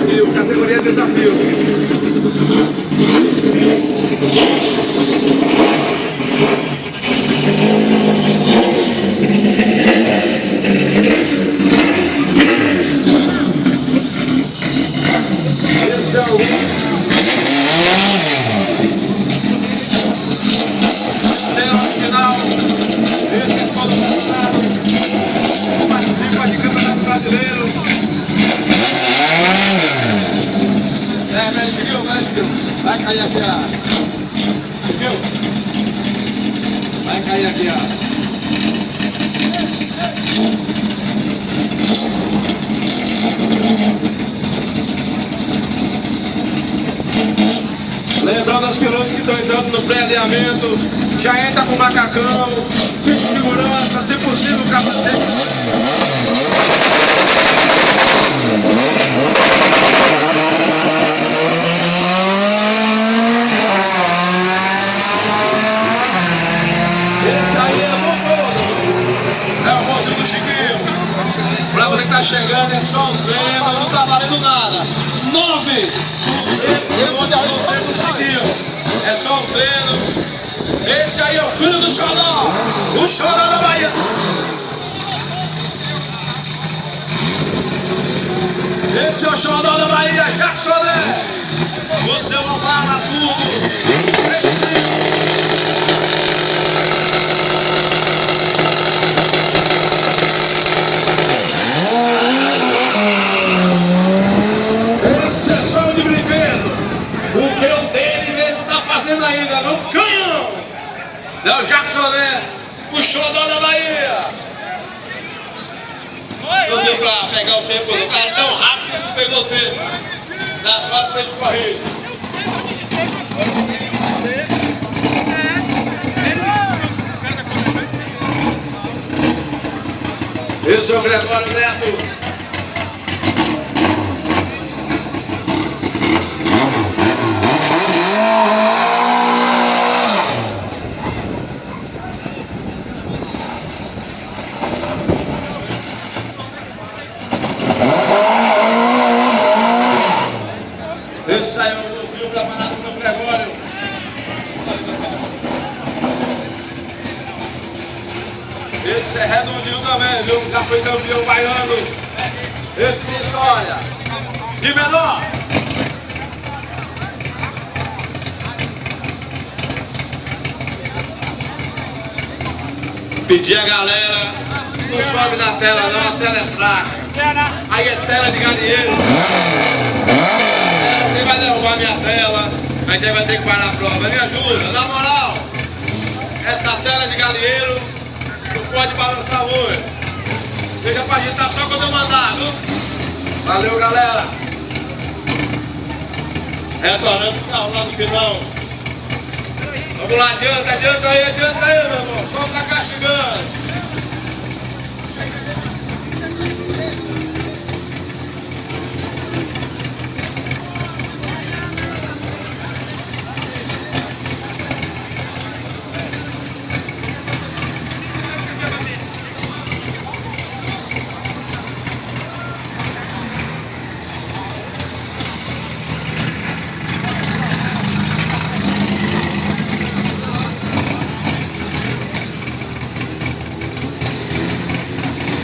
desafio, categoria desafio. Esse é o final. Esse todo mundo sabe. Participa de Campeonato Brasileiro. Mexe, viu? Vai cair aqui a... Viu? Vai cair aqui a... Lembrando aos pilotos que estão entrando no pré-alinhamento, já entra com macacão, cinto de segurança, se possível, capacete. Esse aí é bom todo. É o moço do Chiquinho. Pra você que tá chegando, é só um treino, não tá valendo nada. 9! É só um treino. Esse aí é o filho do Xodó. O Xodó da Bahia. Esse é o Xodó da Bahia, Jackson Né. Você é uma bala, tudo. Esse é só de brinquedo. O que eu tenho ele não tá fazendo ainda, no canhão! É o Jackson Né, o Xodó da Bahia! Não deu pra pegar o tempo, o cara tão rápido que pegou o tempo. Na próxima a gente corrige. Esse é o Gregório Neto. Esse aí é o Lucinho preparado pelo Gregório. Esse é redondinho também, viu? Já foi campeão baiano. Esse tem história. De menor. Pedir a galera, não sobe na tela não, a tela é fraca. Aí é tela de galinheiro. Você vai derrubar minha tela, a gente vai ter que parar a prova. Me ajuda, na moral. Essa tela de galinheiro não pode balançar muito. Deixa pra agitar só quando eu mandar, viu? Valeu, galera. Retornando os carros lá no final. Vamos lá, adianta aí, meu irmão. Só tá castigando.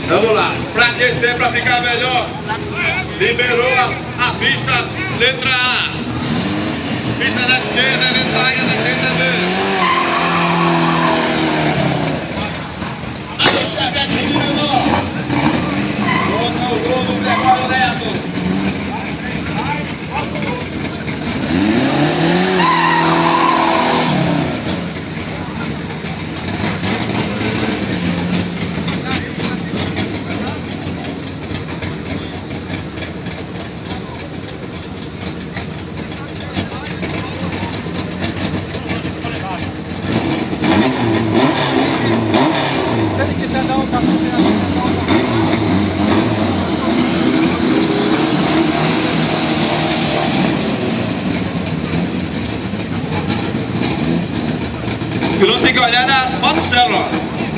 Vamos lá, para aquecer, para ficar melhor, liberou a pista, letra A. Pista da esquerda, letra A e a da direita B. Aí o chefe aqui de menor. Contra o gol do Gregório Neto. O piloto tem que olhar na motocélula,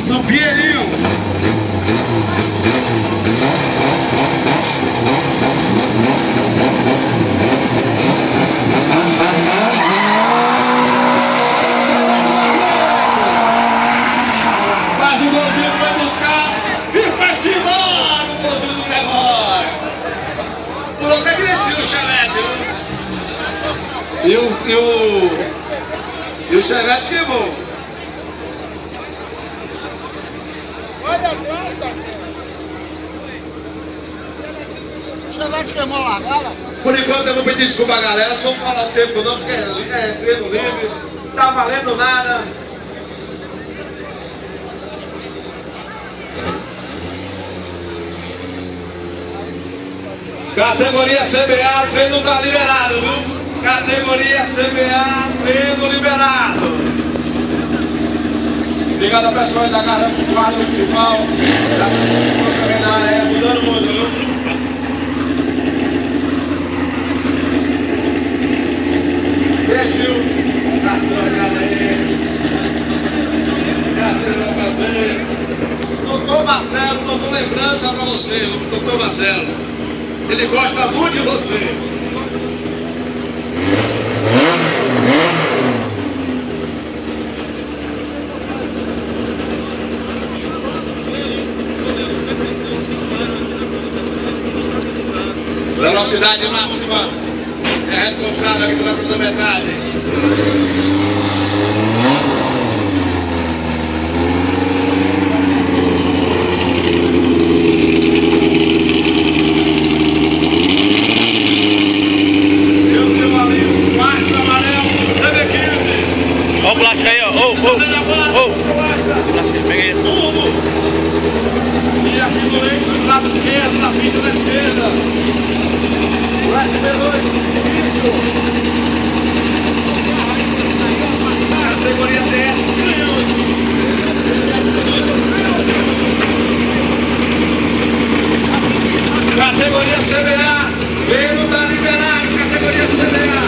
no Pinheirinho. do Chevette, viu? E o Chevette queimou. Olha a guarda! O Chevette queimou lá agora? Por enquanto eu vou pedir desculpa a galera, não vou falar o tempo não, porque é treino livre, não tá valendo nada. Categoria CBA, treino tá liberado, viu? Categoria CBA, treino liberado. Obrigado a pessoal da Guarda Municipal, da veterinária, ajudando muito, viu? Beijinho, cartão aí. Doutor Marcelo, doutor lembrança pra você, doutor Marcelo. Ele gosta muito de você. Velocidade máxima é responsável aqui pela cronometragem. Ó o plástico aí, ó. Peguei. Turbo. E aqui do leito, do lado esquerdo, na pista da esquerda. O SP2, isso. Categoria TS, categoria CBA, veio da liberado, categoria CBA.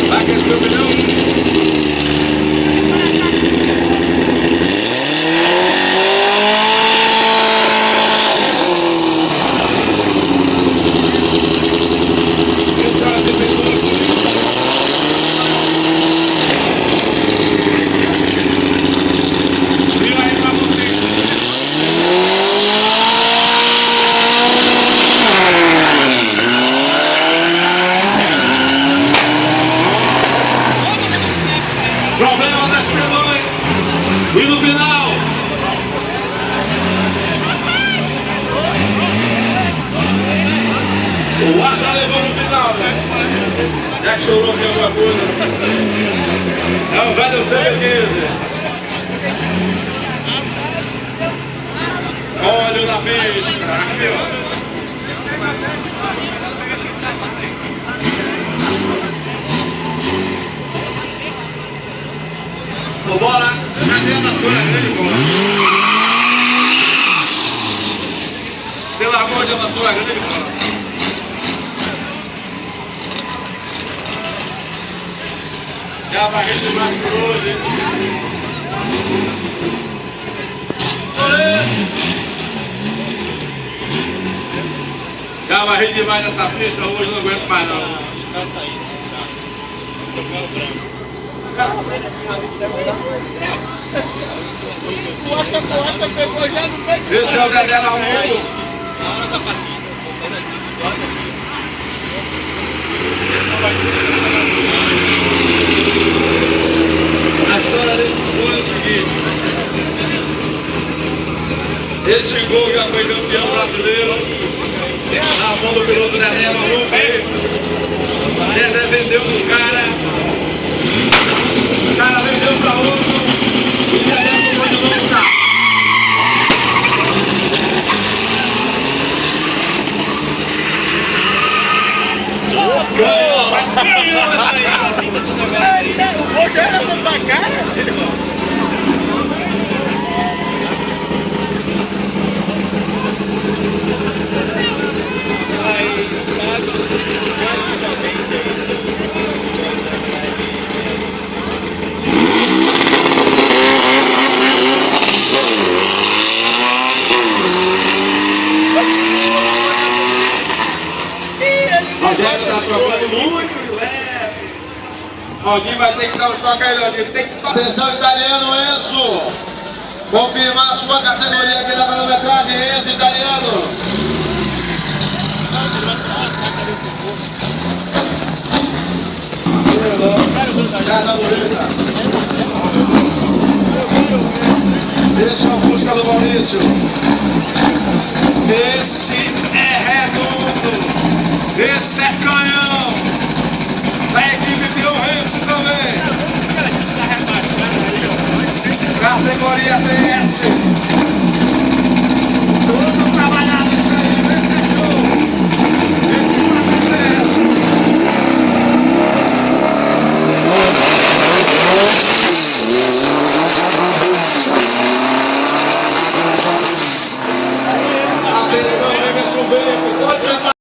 Vai aquecer o pneu? Problema das perdões. E no final, o Astra levou no final, né? Já estourou aqui alguma coisa. É o velho CB15. Óleo na pista. Aqui, ó. Bora, cadê a vassoura grande, bora? Pelo amor de vassoura grande, bora. Já vai retomar por hoje. Já vai rir demais nessa pista, hoje não aguento mais não. Costa pegou já no meio. Esse é o Dedé Armando. A história desse gol é o seguinte. Esse gol já foi campeão brasileiro na mão do piloto Dedé Armando. Dedé vendeu pro cara. O cara vendeu pra outro. E Dedé comprou de novo o carro. O gol já era pra cara. Aldinho vai ter que dar os toques aí, Aldinho. Tem que... Atenção, italiano, Enzo. Confirmar a sua categoria aqui na cronometragem, Enzo, italiano. Casa bonita. Esse é o Fusca do Maurício. Esse é redondo. Esse é canhão. Da equipe Biorense também. Categoria TS.